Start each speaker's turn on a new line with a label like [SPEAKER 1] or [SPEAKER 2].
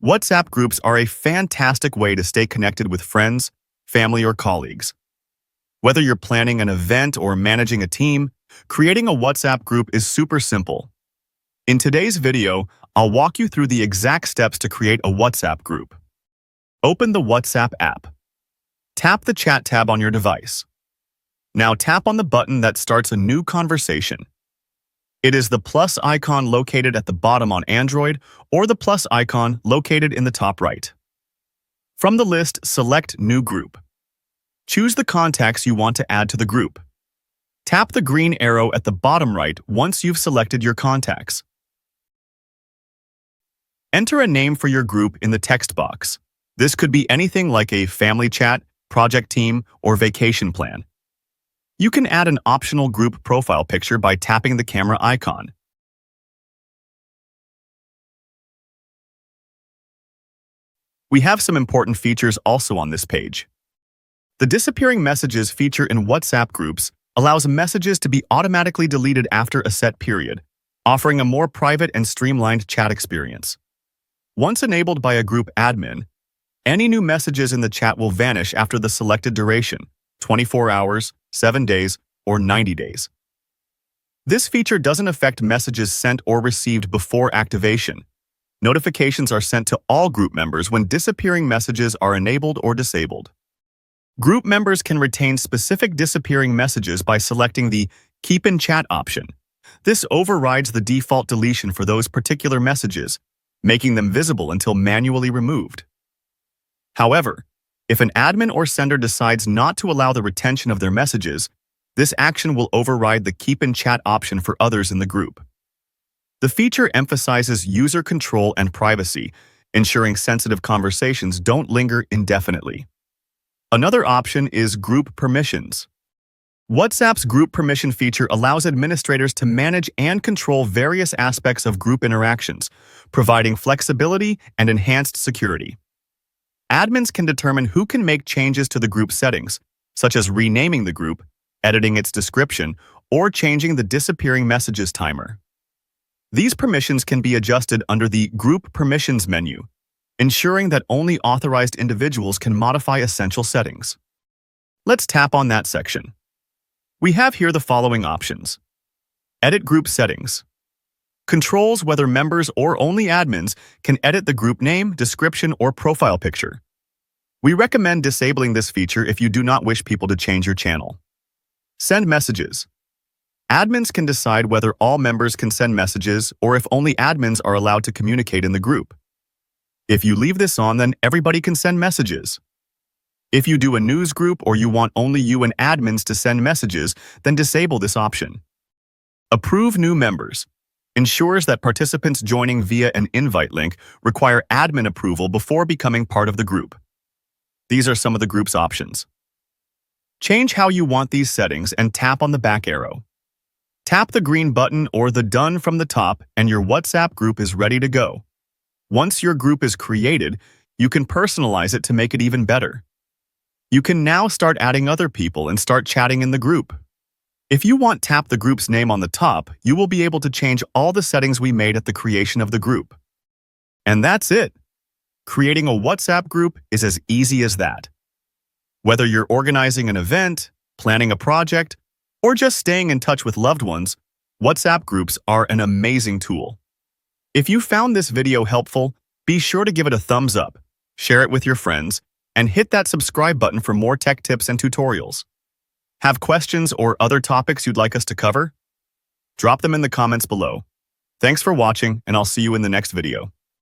[SPEAKER 1] WhatsApp groups are a fantastic way to stay connected with friends, family, or colleagues. Whether you're planning an event or managing a team, creating a WhatsApp group is super simple. In today's video, I'll walk you through the exact steps to create a WhatsApp group. Open the WhatsApp app. Tap the Chat tab on your device. Now tap on the button that starts a new conversation. It is the plus icon located at the bottom on Android or the plus icon located in the top right. From the list, select New Group. Choose the contacts you want to add to the group. Tap the green arrow at the bottom right once you've selected your contacts. Enter a name for your group in the text box. This could be anything like a family chat, project team, or vacation plan. You can add an optional group profile picture by tapping the camera icon. We have some important features also on this page. The disappearing messages feature in WhatsApp groups allows messages to be automatically deleted after a set period, offering a more private and streamlined chat experience. Once enabled by a group admin, any new messages in the chat will vanish after the selected duration, 24 hours, 7 days, or 90 days. This feature doesn't affect messages sent or received before activation. Notifications are sent to all group members when disappearing messages are enabled or disabled. Group members can retain specific disappearing messages by selecting the Keep in Chat option. This overrides the default deletion for those particular messages, making them visible until manually removed. However, if an admin or sender decides not to allow the retention of their messages, this action will override the Keep in Chat option for others in the group. The feature emphasizes user control and privacy, ensuring sensitive conversations don't linger indefinitely. Another option is Group Permissions. WhatsApp's Group Permission feature allows administrators to manage and control various aspects of group interactions, providing flexibility and enhanced security. Admins can determine who can make changes to the group settings, such as renaming the group, editing its description, or changing the disappearing messages timer. These permissions can be adjusted under the Group Permissions menu, ensuring that only authorized individuals can modify essential settings. Let's tap on that section. We have here the following options. Edit Group Settings. Controls whether members or only admins can edit the group name, description, or profile picture. We recommend disabling this feature if you do not wish people to change your channel. Send messages. Admins can decide whether all members can send messages or if only admins are allowed to communicate in the group. If you leave this on, then everybody can send messages. If you do a news group or you want only you and admins to send messages, then disable this option. Approve new members. Ensures that participants joining via an invite link require admin approval before becoming part of the group. These are some of the group's options. Change how you want these settings and tap on the back arrow. Tap the green button or the Done from the top and your WhatsApp group is ready to go. Once your group is created, you can personalize it to make it even better. You can now start adding other people and start chatting in the group. If you want tap the group's name on the top, you will be able to change all the settings we made at the creation of the group. And that's it. Creating a WhatsApp group is as easy as that. Whether you're organizing an event, planning a project, or just staying in touch with loved ones, WhatsApp groups are an amazing tool. If you found this video helpful, be sure to give it a thumbs up, share it with your friends, and hit that subscribe button for more tech tips and tutorials. Have questions or other topics you'd like us to cover? Drop them in the comments below. Thanks for watching, and I'll see you in the next video.